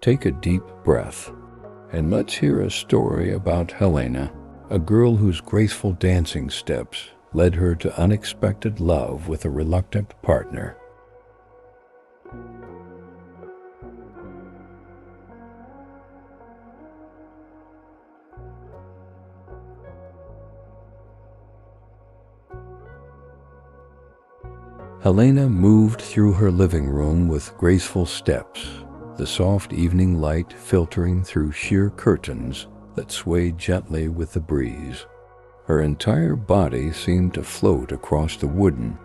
Take a deep breath, and let's hear a story about Helena, a girl whose graceful dancing steps led her to unexpected love with a reluctant partner. Helena moved through her living room with graceful steps, the soft evening light filtering through sheer curtains that swayed gently with the breeze. Her entire body seemed to float across the wooden,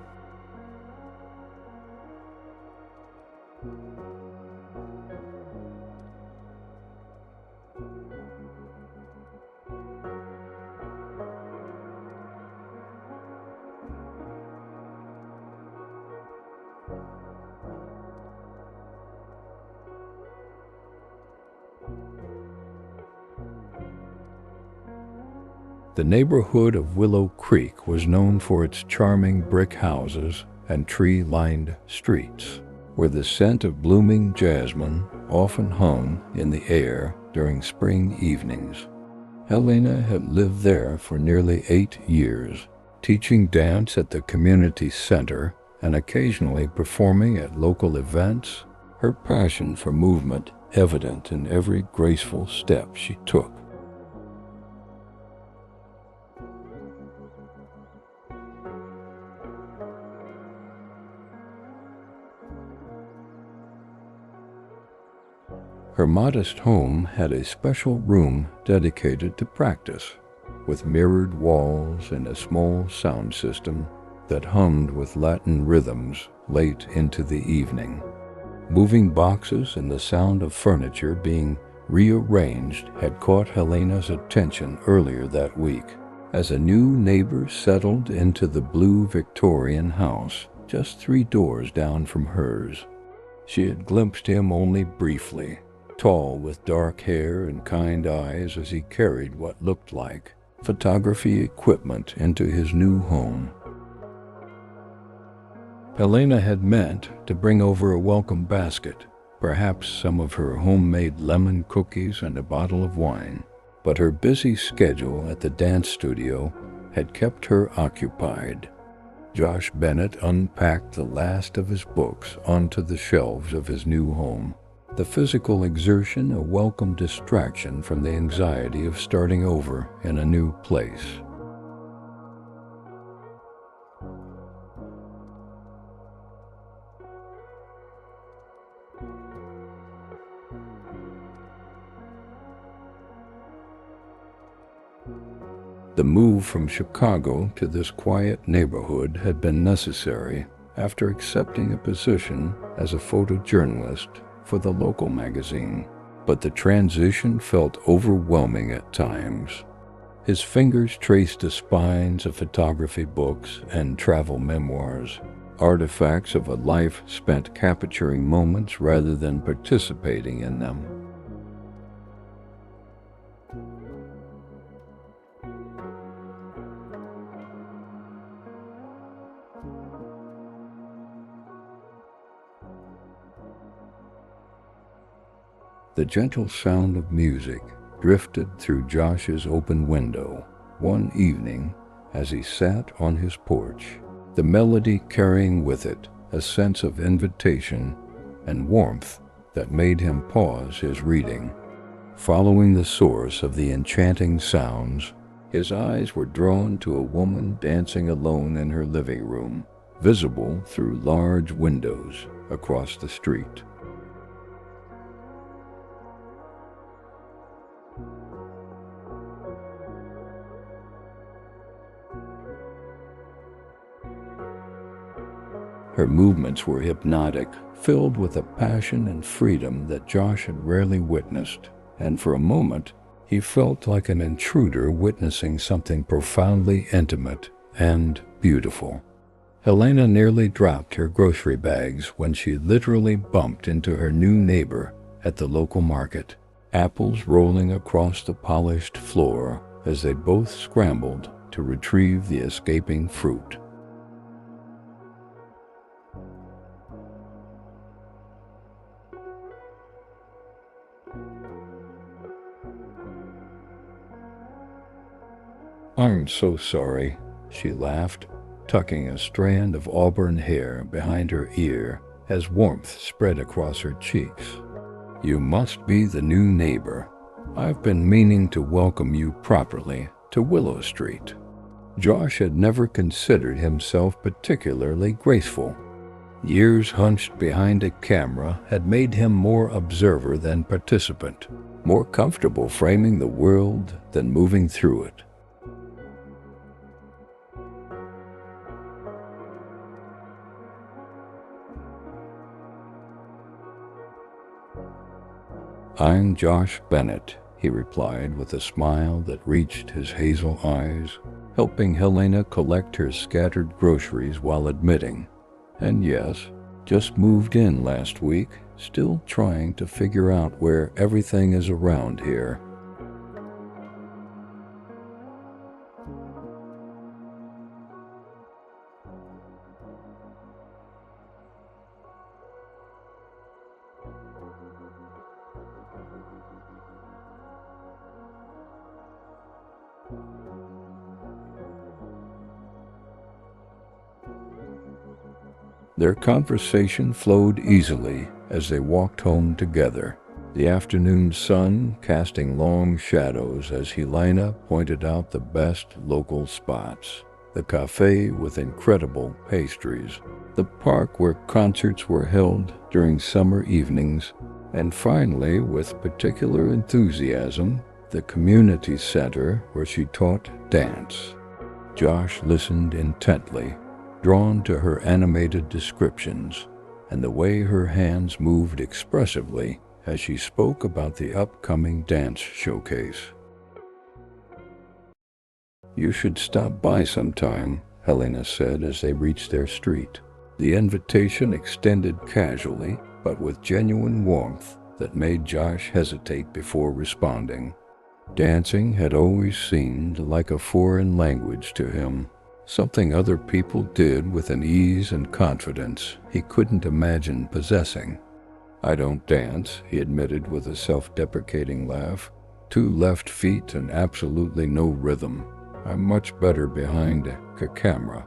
The neighborhood of Willow Creek was known for its charming brick houses and tree-lined streets, where the scent of blooming jasmine often hung in the air during spring evenings. Helena had lived there for nearly 8 years, teaching dance at the community center and occasionally performing at local events, her passion for movement evident in every graceful step she took. Her modest home had a special room dedicated to practice, with mirrored walls and a small sound system that hummed with Latin rhythms late into the evening. Moving boxes and the sound of furniture being rearranged had caught Helena's attention earlier that week, as a new neighbor settled into the blue Victorian house just 3 doors down from hers. She had glimpsed him only briefly, tall with dark hair and kind eyes as he carried what looked like photography equipment into his new home. Helena had meant to bring over a welcome basket, perhaps some of her homemade lemon cookies and a bottle of wine, but her busy schedule at the dance studio had kept her occupied. Josh Bennett unpacked the last of his books onto the shelves of his new home, the physical exertion a welcome distraction from the anxiety of starting over in a new place. The move from Chicago to this quiet neighborhood had been necessary after accepting a position as a photojournalist for the local magazine, but the transition felt overwhelming at times. His fingers traced the spines of photography books and travel memoirs, artifacts of a life spent capturing moments rather than participating in them. The gentle sound of music drifted through Josh's open window one evening as he sat on his porch, the melody carrying with it a sense of invitation and warmth that made him pause his reading. Following the source of the enchanting sounds, his eyes were drawn to a woman dancing alone in her living room, visible through large windows across the street. Her movements were hypnotic, filled with a passion and freedom that Josh had rarely witnessed, and for a moment he felt like an intruder witnessing something profoundly intimate and beautiful. Helena nearly dropped her grocery bags when she literally bumped into her new neighbor at the local market, apples rolling across the polished floor as they both scrambled to retrieve the escaping fruit. "I'm so sorry," she laughed, tucking a strand of auburn hair behind her ear as warmth spread across her cheeks. "You must be the new neighbor. I've been meaning to welcome you properly to Willow Street." Josh had never considered himself particularly graceful. Years hunched behind a camera had made him more observer than participant, more comfortable framing the world than moving through it. "I'm Josh Bennett," he replied with a smile that reached his hazel eyes, helping Helena collect her scattered groceries while admitting, "And yes, just moved in last week, still trying to figure out where everything is around here." Their conversation flowed easily as they walked home together, the afternoon sun casting long shadows as Helena pointed out the best local spots, the cafe with incredible pastries, the park where concerts were held during summer evenings, and finally, with particular enthusiasm, the community center where she taught dance. Josh listened intently, drawn to her animated descriptions and the way her hands moved expressively as she spoke about the upcoming dance showcase. "You should stop by sometime," Helena said as they reached their street, the invitation extended casually but with genuine warmth that made Josh hesitate before responding. Dancing had always seemed like a foreign language to him, something other people did with an ease and confidence he couldn't imagine possessing. "I don't dance," he admitted with a self-deprecating laugh. "Two left feet and absolutely no rhythm. I'm much better behind a camera."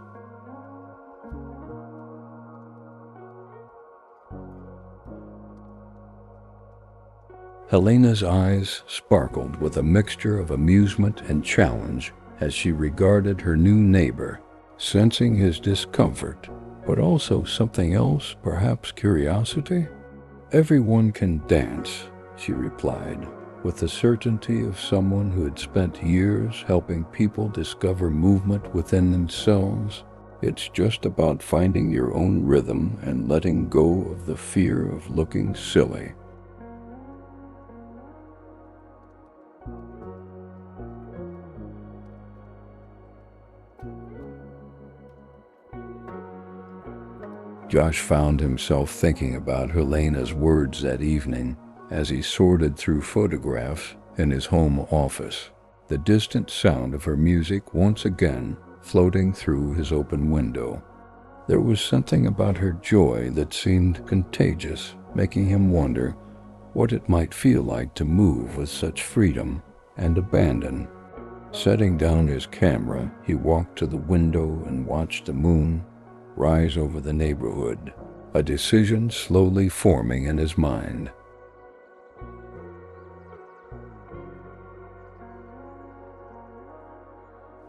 Helena's eyes sparkled with a mixture of amusement and challenge as she regarded her new neighbor, sensing his discomfort, but also something else, perhaps curiosity. "Everyone can dance," she replied, with the certainty of someone who had spent years helping people discover movement within themselves. "It's just about finding your own rhythm and letting go of the fear of looking silly." Josh found himself thinking about Helena's words that evening as he sorted through photographs in his home office, the distant sound of her music once again floating through his open window. There was something about her joy that seemed contagious, making him wonder what it might feel like to move with such freedom and abandon. Setting down his camera, he walked to the window and watched the moon rise over the neighborhood, a decision slowly forming in his mind.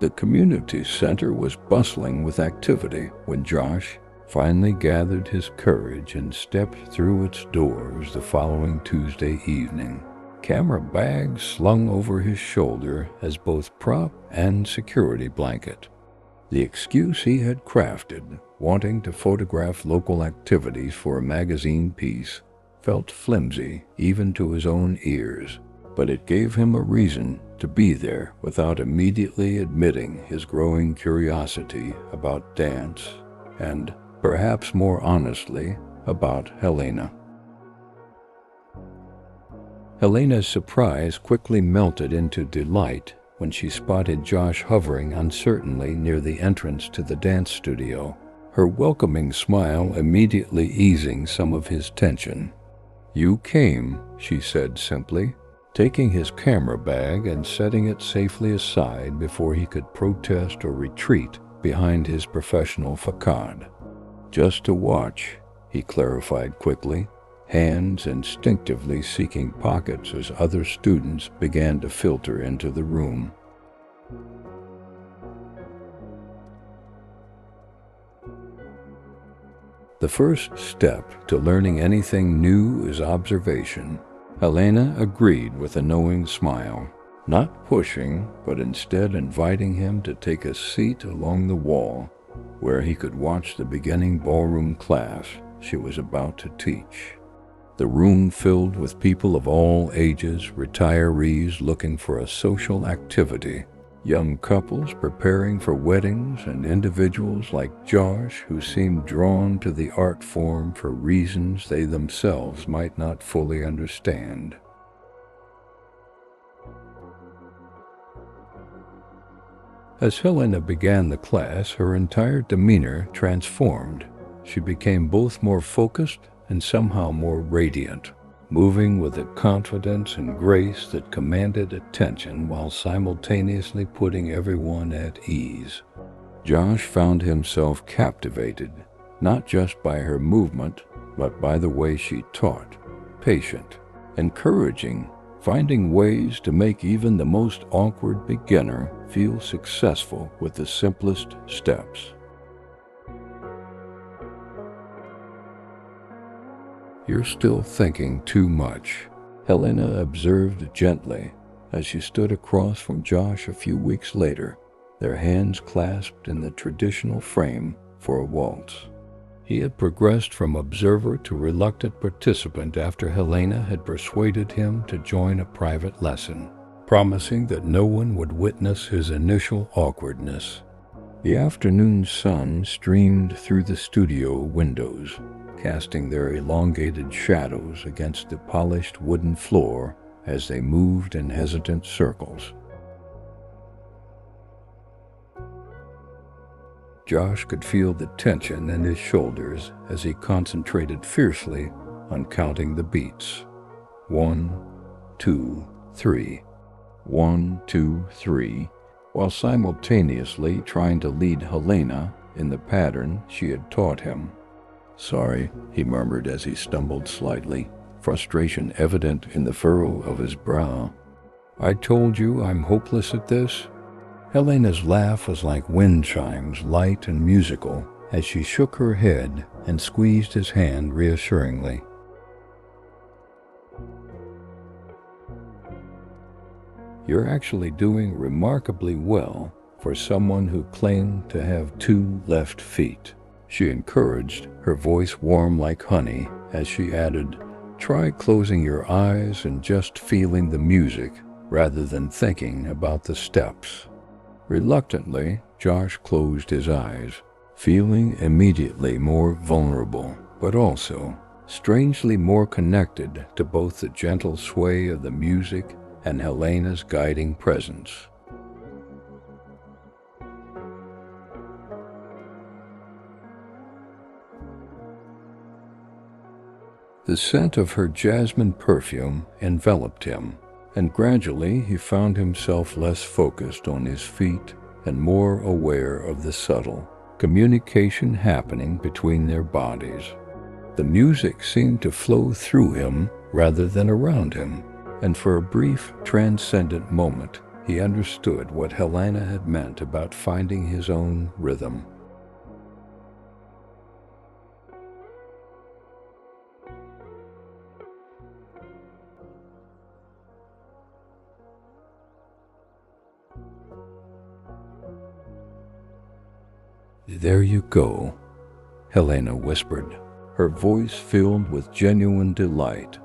The community center was bustling with activity when Josh finally gathered his courage and stepped through its doors the following Tuesday evening, camera bag slung over his shoulder as both prop and security blanket. The excuse he had crafted, wanting to photograph local activities for a magazine piece, felt flimsy even to his own ears, but it gave him a reason to be there without immediately admitting his growing curiosity about dance and, perhaps more honestly, about Helena. Helena's surprise quickly melted into delight when she spotted Josh hovering uncertainly near the entrance to the dance studio, her welcoming smile immediately easing some of his tension. "You came," she said simply, taking his camera bag and setting it safely aside before he could protest or retreat behind his professional facade. "Just to watch," he clarified quickly, hands instinctively seeking pockets as other students began to filter into the room. The first step to learning anything new is observation. Helena agreed with a knowing smile, not pushing, but instead inviting him to take a seat along the wall where he could watch the beginning ballroom class she was about to teach. The room filled with people of all ages, retirees looking for a social activity, young couples preparing for weddings, and individuals like Josh who seemed drawn to the art form for reasons they themselves might not fully understand. As Helena began the class, her entire demeanor transformed. She became both more focused and somehow more radiant, moving with a confidence and grace that commanded attention while simultaneously putting everyone at ease. Josh found himself captivated, not just by her movement, but by the way she taught, patient, encouraging, finding ways to make even the most awkward beginner feel successful with the simplest steps. "You're still thinking too much," Helena observed gently as she stood across from Josh a few weeks later, their hands clasped in the traditional frame for a waltz. He had progressed from observer to reluctant participant after Helena had persuaded him to join a private lesson, promising that no one would witness his initial awkwardness. The afternoon sun streamed through the studio windows, casting their elongated shadows against the polished wooden floor as they moved in hesitant circles. Josh could feel the tension in his shoulders as he concentrated fiercely on counting the beats. 1, 2, 3. 1, 2, 3, while simultaneously trying to lead Helena in the pattern she had taught him. "Sorry," he murmured as he stumbled slightly, frustration evident in the furrow of his brow. "I told you I'm hopeless at this?" Helena's laugh was like wind chimes, light and musical, as she shook her head and squeezed his hand reassuringly. "You're actually doing remarkably well for someone who claimed to have 2 left feet," she encouraged, her voice warm like honey, as she added, "Try closing your eyes and just feeling the music rather than thinking about the steps." Reluctantly, Josh closed his eyes, feeling immediately more vulnerable, but also strangely more connected to both the gentle sway of the music and Helena's guiding presence. The scent of her jasmine perfume enveloped him, and gradually he found himself less focused on his feet and more aware of the subtle communication happening between their bodies. The music seemed to flow through him rather than around him, and for a brief, transcendent moment, he understood what Helena had meant about finding his own rhythm. "There you go," Helena whispered, her voice filled with genuine delight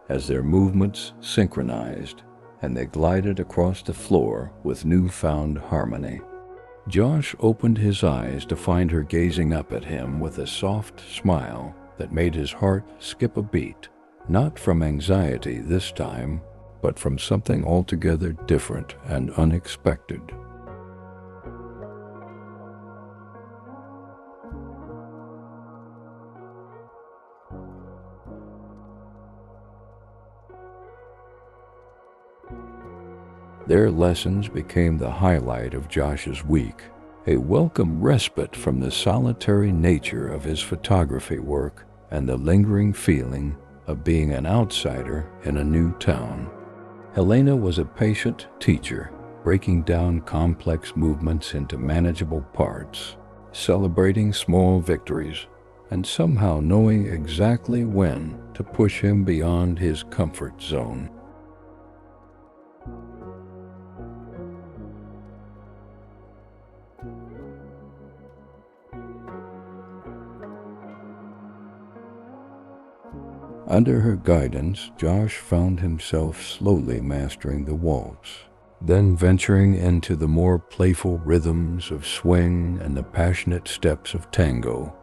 as their movements synchronized and they glided across the floor with newfound harmony. Josh opened his eyes to find her gazing up at him with a soft smile that made his heart skip a beat, not from anxiety this time, but from something altogether different and unexpected. Their lessons became the highlight of Josh's week, a welcome respite from the solitary nature of his photography work and the lingering feeling of being an outsider in a new town. Helena was a patient teacher, breaking down complex movements into manageable parts, celebrating small victories, and somehow knowing exactly when to push him beyond his comfort zone. Under her guidance, Josh found himself slowly mastering the waltz, then venturing into the more playful rhythms of swing and the passionate steps of tango.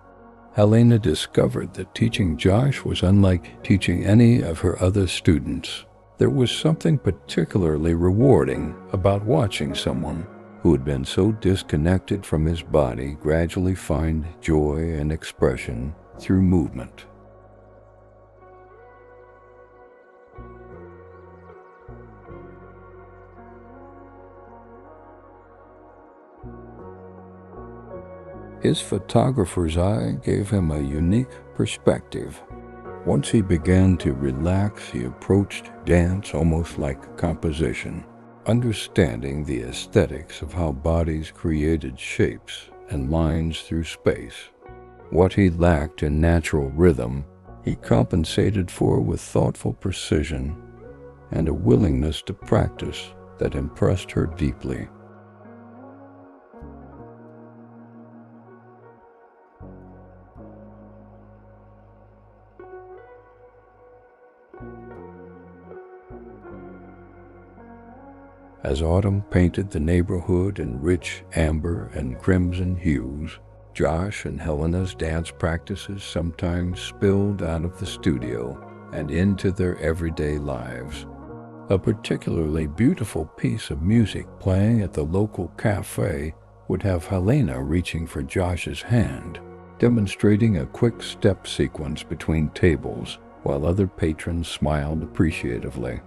Helena discovered that teaching Josh was unlike teaching any of her other students. There was something particularly rewarding about watching someone who had been so disconnected from his body gradually find joy and expression through movement. His photographer's eye gave him a unique perspective. Once he began to relax, he approached dance almost like composition, understanding the aesthetics of how bodies created shapes and lines through space. What he lacked in natural rhythm, he compensated for with thoughtful precision and a willingness to practice that impressed her deeply. As autumn painted the neighborhood in rich amber and crimson hues, Josh and Helena's dance practices sometimes spilled out of the studio and into their everyday lives. A particularly beautiful piece of music playing at the local cafe would have Helena reaching for Josh's hand, demonstrating a quick step sequence between tables while other patrons smiled appreciatively.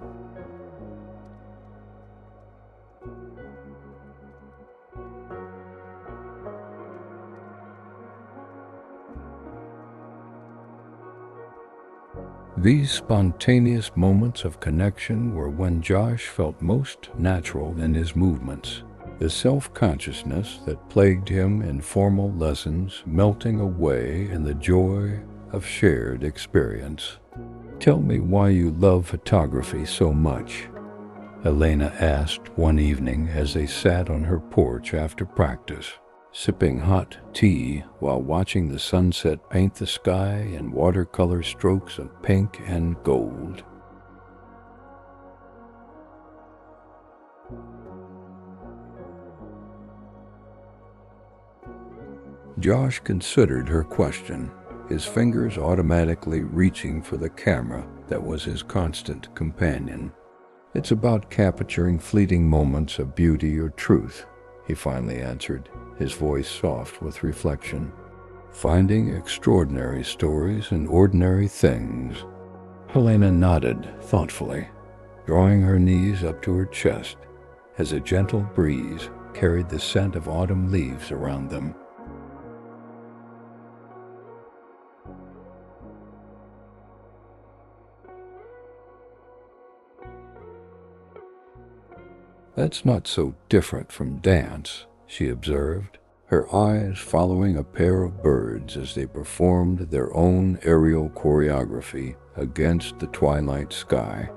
These spontaneous moments of connection were when Josh felt most natural in his movements, the self-consciousness that plagued him in formal lessons melting away in the joy of shared experience. "Tell me why you love photography so much," Helena asked one evening as they sat on her porch after practice, sipping hot tea while watching the sunset paint the sky in watercolor strokes of pink and gold. Josh considered her question, his fingers automatically reaching for the camera that was his constant companion. "It's about capturing fleeting moments of beauty or truth," he finally answered, his voice soft with reflection. "Finding extraordinary stories in ordinary things." Helena nodded thoughtfully, drawing her knees up to her chest as a gentle breeze carried the scent of autumn leaves around them. "That's not so different from dance," she observed, her eyes following a pair of birds as they performed their own aerial choreography against the twilight sky.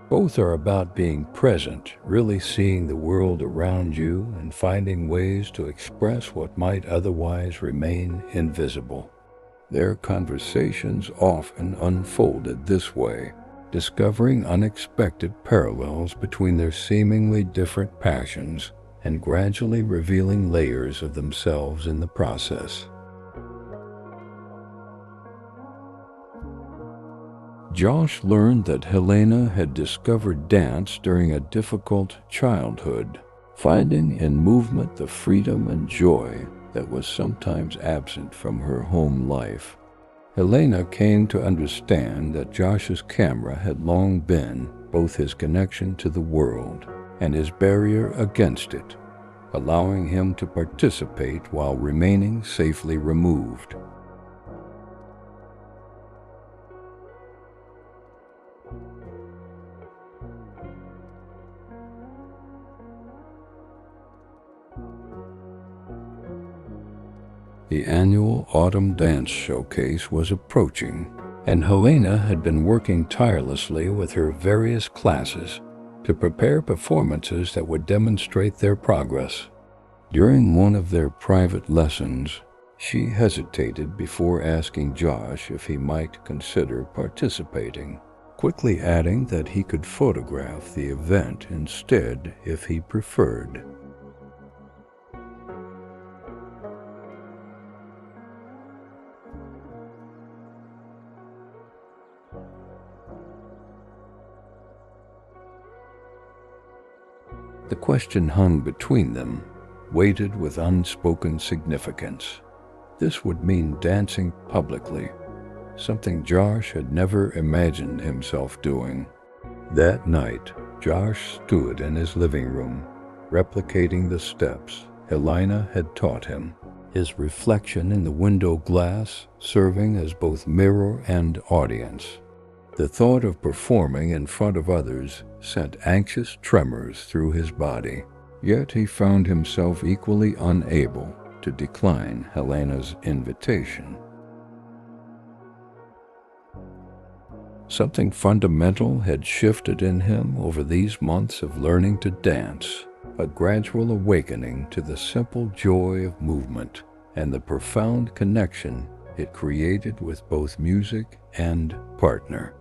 "Both are about being present, really seeing the world around you and finding ways to express what might otherwise remain invisible." Their conversations often unfolded this way, discovering unexpected parallels between their seemingly different passions and gradually revealing layers of themselves in the process. Josh learned that Helena had discovered dance during a difficult childhood, finding in movement the freedom and joy that was sometimes absent from her home life. Helena came to understand that Josh's camera had long been both his connection to the world and his barrier against it, allowing him to participate while remaining safely removed. The annual Autumn Dance Showcase was approaching, and Helena had been working tirelessly with her various classes to prepare performances that would demonstrate their progress. During one of their private lessons, she hesitated before asking Josh if he might consider participating, quickly adding that he could photograph the event instead if he preferred. The question hung between them, weighted with unspoken significance. This would mean dancing publicly, something Josh had never imagined himself doing. That night, Josh stood in his living room, replicating the steps Helena had taught him, his reflection in the window glass serving as both mirror and audience. The thought of performing in front of others sent anxious tremors through his body, yet he found himself equally unable to decline Helena's invitation. Something fundamental had shifted in him over these months of learning to dance, a gradual awakening to the simple joy of movement and the profound connection it created with both music and partner.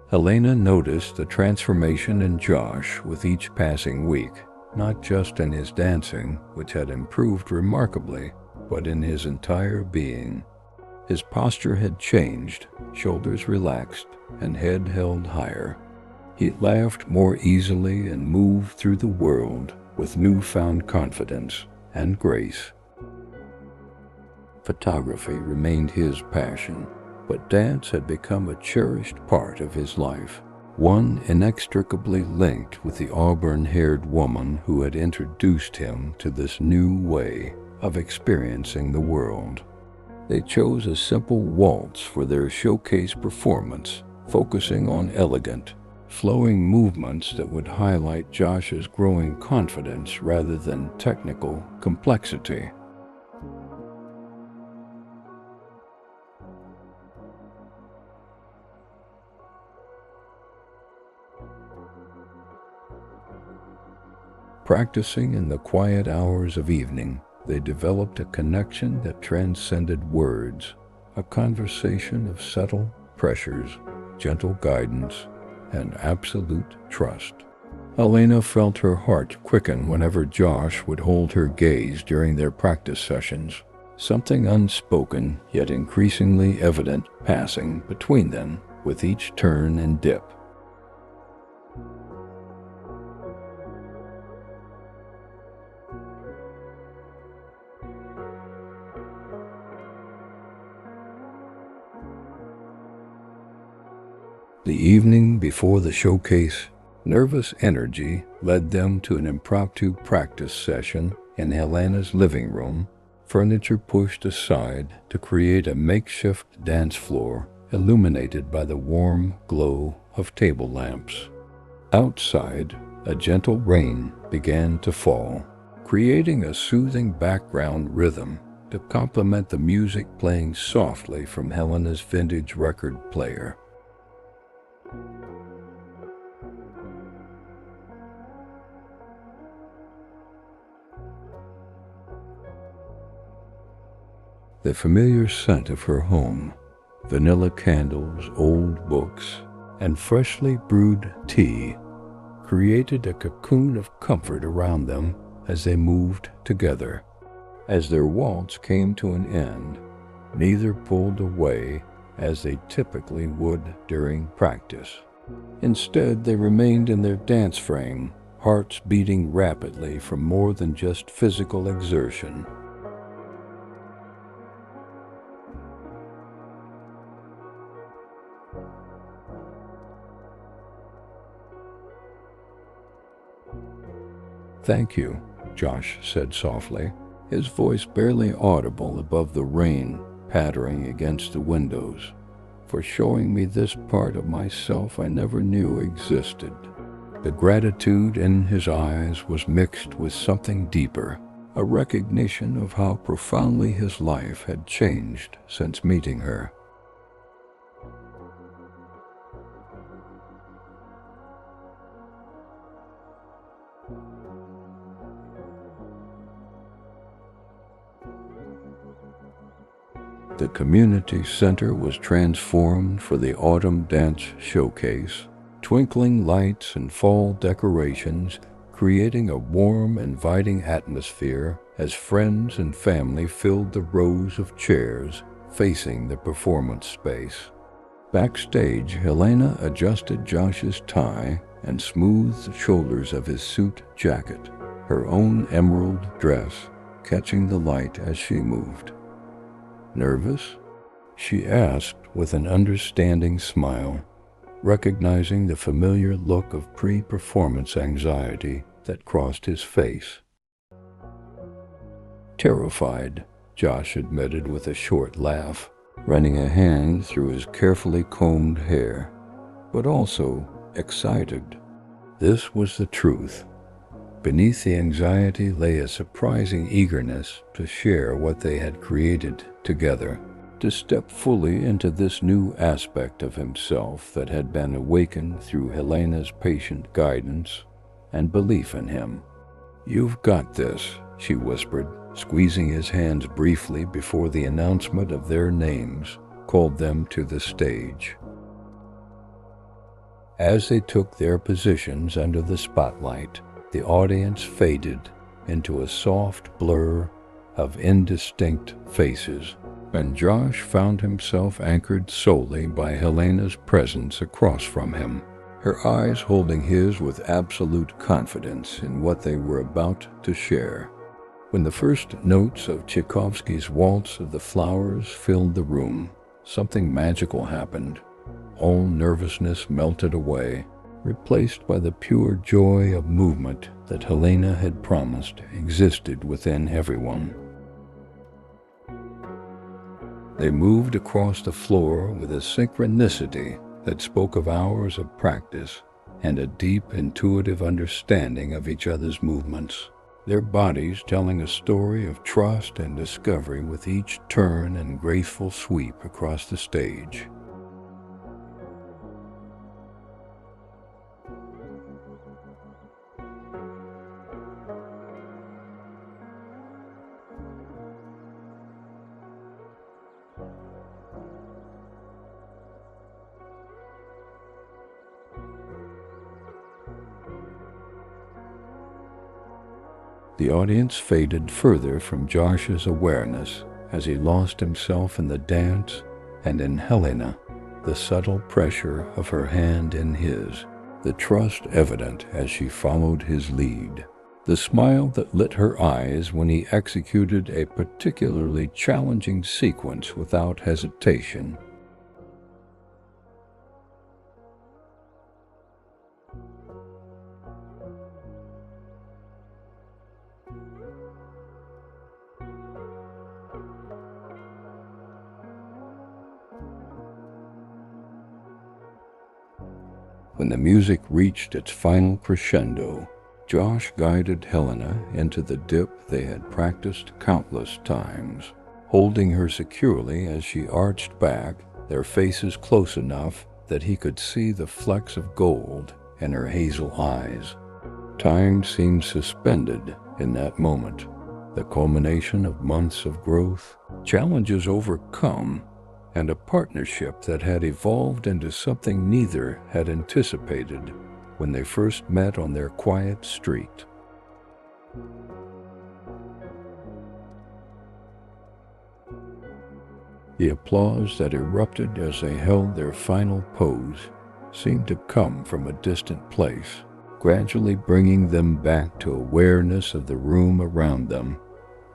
Helena noticed the transformation in Josh with each passing week, not just in his dancing, which had improved remarkably, but in his entire being. His posture had changed, shoulders relaxed, and head held higher. He laughed more easily and moved through the world with newfound confidence and grace. Photography remained his passion, but dance had become a cherished part of his life, one inextricably linked with the auburn-haired woman who had introduced him to this new way of experiencing the world. They chose a simple waltz for their showcase performance, focusing on elegant, flowing movements that would highlight Josh's growing confidence rather than technical complexity. Practicing in the quiet hours of evening, they developed a connection that transcended words, a conversation of subtle pressures, gentle guidance, and absolute trust. Helena felt her heart quicken whenever Josh would hold her gaze during their practice sessions, something unspoken yet increasingly evident passing between them with each turn and dip. The evening before the showcase, nervous energy led them to an impromptu practice session in Helena's living room, furniture pushed aside to create a makeshift dance floor illuminated by the warm glow of table lamps. Outside, a gentle rain began to fall, creating a soothing background rhythm to complement the music playing softly from Helena's vintage record player. The familiar scent of her home, vanilla candles, old books, and freshly brewed tea created a cocoon of comfort around them as they moved together. As their waltz came to an end, neither pulled away as they typically would during practice. Instead, they remained in their dance frame, hearts beating rapidly from more than just physical exertion. "Thank you," Josh said softly, his voice barely audible above the rain pattering against the windows, "for showing me this part of myself I never knew existed." The gratitude in his eyes was mixed with something deeper, a recognition of how profoundly his life had changed since meeting her. The community center was transformed for the autumn dance showcase, twinkling lights and fall decorations creating a warm, inviting atmosphere as friends and family filled the rows of chairs facing the performance space. Backstage, Helena adjusted Josh's tie and smoothed the shoulders of his suit jacket, her own emerald dress catching the light as she moved. "Nervous?" she asked with an understanding smile, recognizing the familiar look of pre-performance anxiety that crossed his face. "Terrified," Josh admitted with a short laugh, running a hand through his carefully combed hair, "but also excited." This was the truth. Beneath the anxiety lay a surprising eagerness to share what they had created together, to step fully into this new aspect of himself that had been awakened through Helena's patient guidance and belief in him. "You've got this," she whispered, squeezing his hands briefly before the announcement of their names called them to the stage. As they took their positions under the spotlight, the audience faded into a soft blur of indistinct faces, and Josh found himself anchored solely by Helena's presence across from him, her eyes holding his with absolute confidence in what they were about to share. When the first notes of Tchaikovsky's Waltz of the Flowers filled the room, something magical happened. All nervousness melted away, replaced by the pure joy of movement that Helena had promised existed within everyone. They moved across the floor with a synchronicity that spoke of hours of practice and a deep intuitive understanding of each other's movements, their bodies telling a story of trust and discovery with each turn and graceful sweep across the stage. The audience faded further from Josh's awareness as he lost himself in the dance and in Helena, the subtle pressure of her hand in his, the trust evident as she followed his lead, the smile that lit her eyes when he executed a particularly challenging sequence without hesitation. When the music reached its final crescendo, Josh guided Helena into the dip they had practiced countless times, holding her securely as she arched back, their faces close enough that he could see the flecks of gold in her hazel eyes. Time seemed suspended in that moment, the culmination of months of growth, challenges overcome, and a partnership that had evolved into something neither had anticipated when they first met on their quiet street. The applause that erupted as they held their final pose seemed to come from a distant place, gradually bringing them back to awareness of the room around them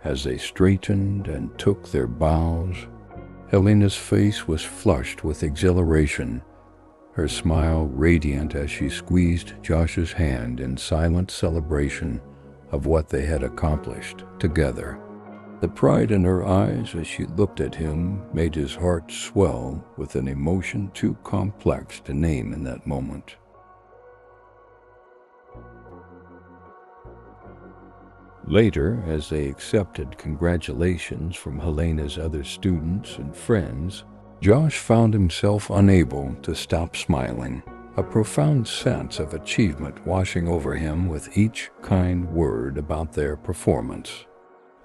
as they straightened and took their bows. Helena's face was flushed with exhilaration, her smile radiant as she squeezed Josh's hand in silent celebration of what they had accomplished together. The pride in her eyes as she looked at him made his heart swell with an emotion too complex to name in that moment. Later, as they accepted congratulations from Helena's other students and friends, Josh found himself unable to stop smiling, a profound sense of achievement washing over him with each kind word about their performance.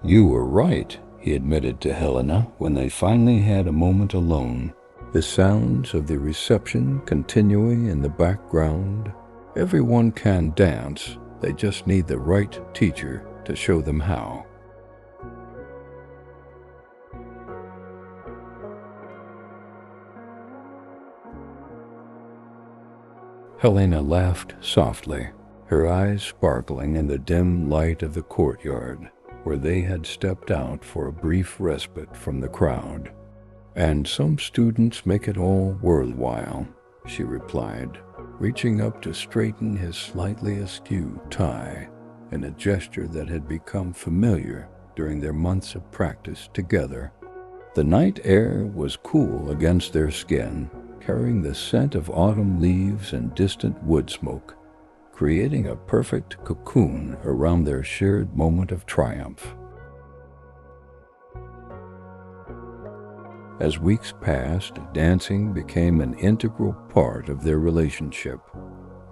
"You were right," he admitted to Helena when they finally had a moment alone, the sounds of the reception continuing in the background. "Everyone can dance, they just need the right teacher to show them how." Helena laughed softly, her eyes sparkling in the dim light of the courtyard, where they had stepped out for a brief respite from the crowd. "And some students make it all worthwhile," she replied, reaching up to straighten his slightly askew tie, in a gesture that had become familiar during their months of practice together. The night air was cool against their skin, carrying the scent of autumn leaves and distant wood smoke, creating a perfect cocoon around their shared moment of triumph. As weeks passed, dancing became an integral part of their relationship,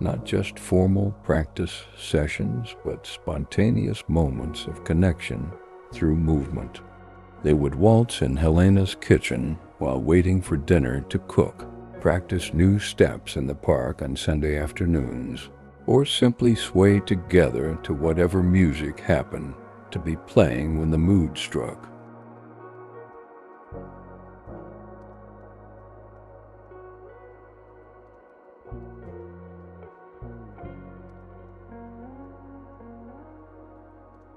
not just formal practice sessions, but spontaneous moments of connection through movement. They would waltz in Helena's kitchen while waiting for dinner to cook, practice new steps in the park on Sunday afternoons, or simply sway together to whatever music happened to be playing when the mood struck.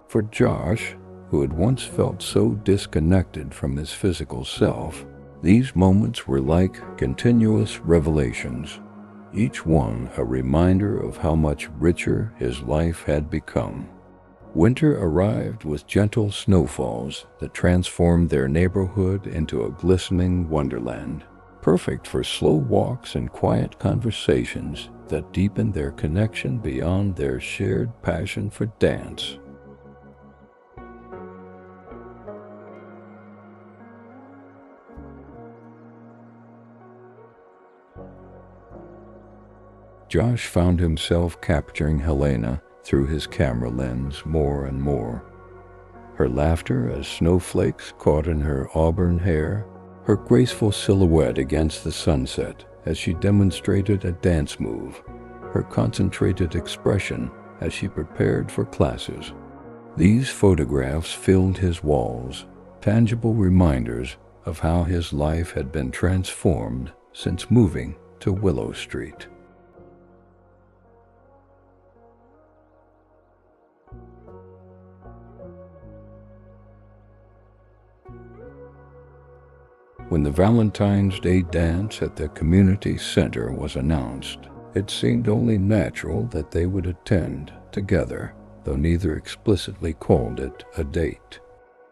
For Josh, who had once felt so disconnected from his physical self, these moments were like continuous revelations, each one a reminder of how much richer his life had become. Winter arrived with gentle snowfalls that transformed their neighborhood into a glistening wonderland, perfect for slow walks and quiet conversations that deepened their connection beyond their shared passion for dance. Josh found himself capturing Helena through his camera lens more and more. Her laughter as snowflakes caught in her auburn hair, her graceful silhouette against the sunset as she demonstrated a dance move, her concentrated expression as she prepared for classes. These photographs filled his walls, tangible reminders of how his life had been transformed since moving to Willow Street. When the Valentine's Day dance at the community center was announced, it seemed only natural that they would attend together, though neither explicitly called it a date.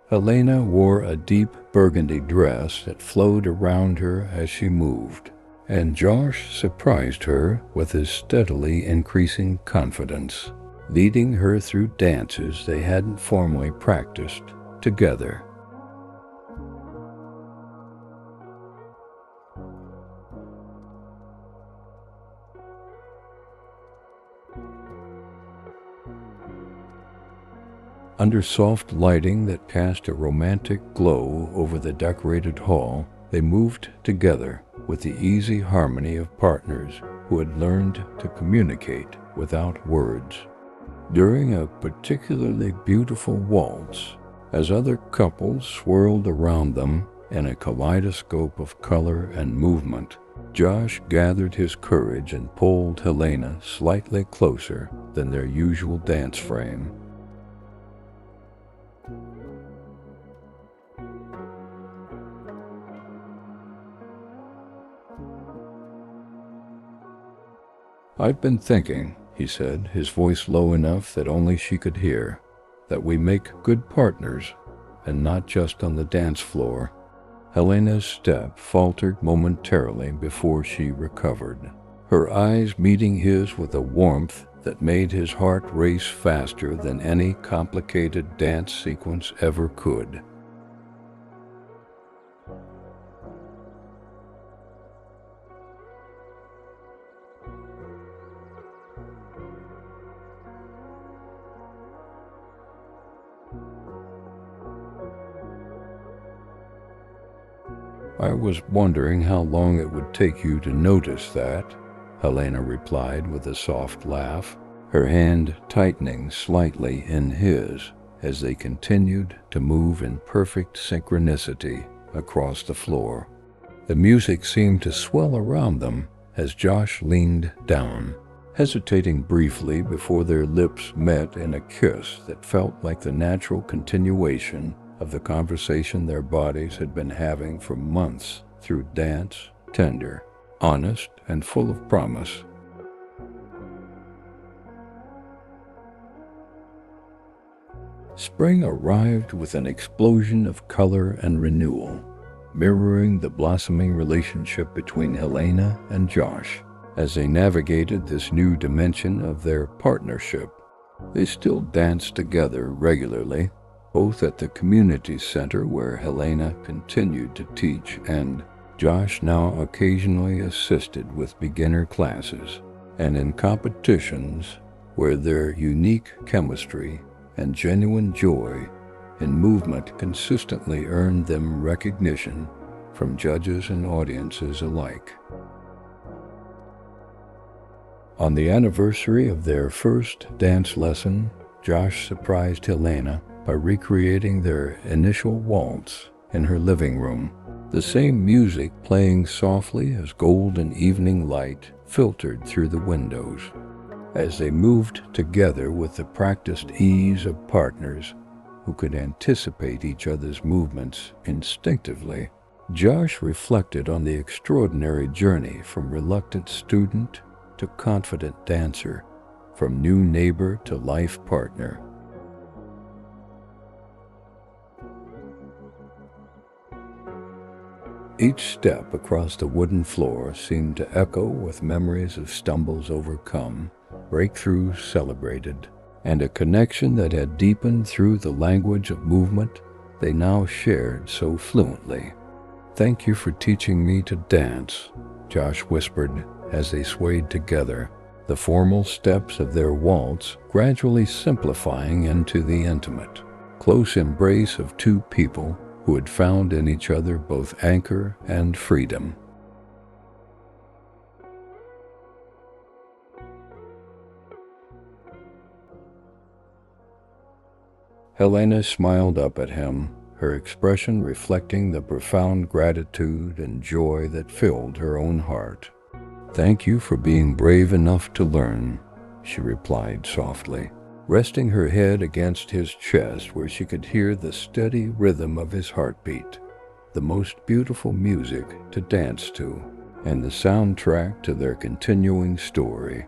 Helena wore a deep burgundy dress that flowed around her as she moved, and Josh surprised her with his steadily increasing confidence, leading her through dances they hadn't formally practiced together. Under soft lighting that cast a romantic glow over the decorated hall, they moved together with the easy harmony of partners who had learned to communicate without words. During a particularly beautiful waltz, as other couples swirled around them in a kaleidoscope of color and movement, Josh gathered his courage and pulled Helena slightly closer than their usual dance frame. "I've been thinking," he said, his voice low enough that only she could hear. that we make good partners, and not just on the dance floor. Helena's step faltered momentarily before she recovered, her eyes meeting his with a warmth that made his heart race faster than any complicated dance sequence ever could. "I was wondering how long it would take you to notice that," Helena replied with a soft laugh, her hand tightening slightly in his as they continued to move in perfect synchronicity across the floor. The music seemed to swell around them as Josh leaned down, hesitating briefly before their lips met in a kiss that felt like the natural continuation of the conversation their bodies had been having for months through dance, tender, honest, and full of promise. Spring arrived with an explosion of color and renewal, mirroring the blossoming relationship between Helena and Josh. As they navigated this new dimension of their partnership, they still danced together regularly, both at the community center where Helena continued to teach and Josh now occasionally assisted with beginner classes, and in competitions where their unique chemistry and genuine joy in movement consistently earned them recognition from judges and audiences alike. On the anniversary of their first dance lesson, Josh surprised Helena by recreating their initial waltz in her living room, the same music playing softly as golden evening light filtered through the windows. As they moved together with the practiced ease of partners who could anticipate each other's movements instinctively, Josh reflected on the extraordinary journey from reluctant student to confident dancer, from new neighbor to life partner. Each step across the wooden floor seemed to echo with memories of stumbles overcome, breakthroughs celebrated, and a connection that had deepened through the language of movement they now shared so fluently. "Thank you for teaching me to dance," Josh whispered as they swayed together, the formal steps of their waltz gradually simplifying into the intimate, close embrace of two people who had found in each other both anchor and freedom. Helena smiled up at him, her expression reflecting the profound gratitude and joy that filled her own heart. "Thank you for being brave enough to learn," she replied softly, resting her head against his chest where she could hear the steady rhythm of his heartbeat, the most beautiful music to dance to, and the soundtrack to their continuing story.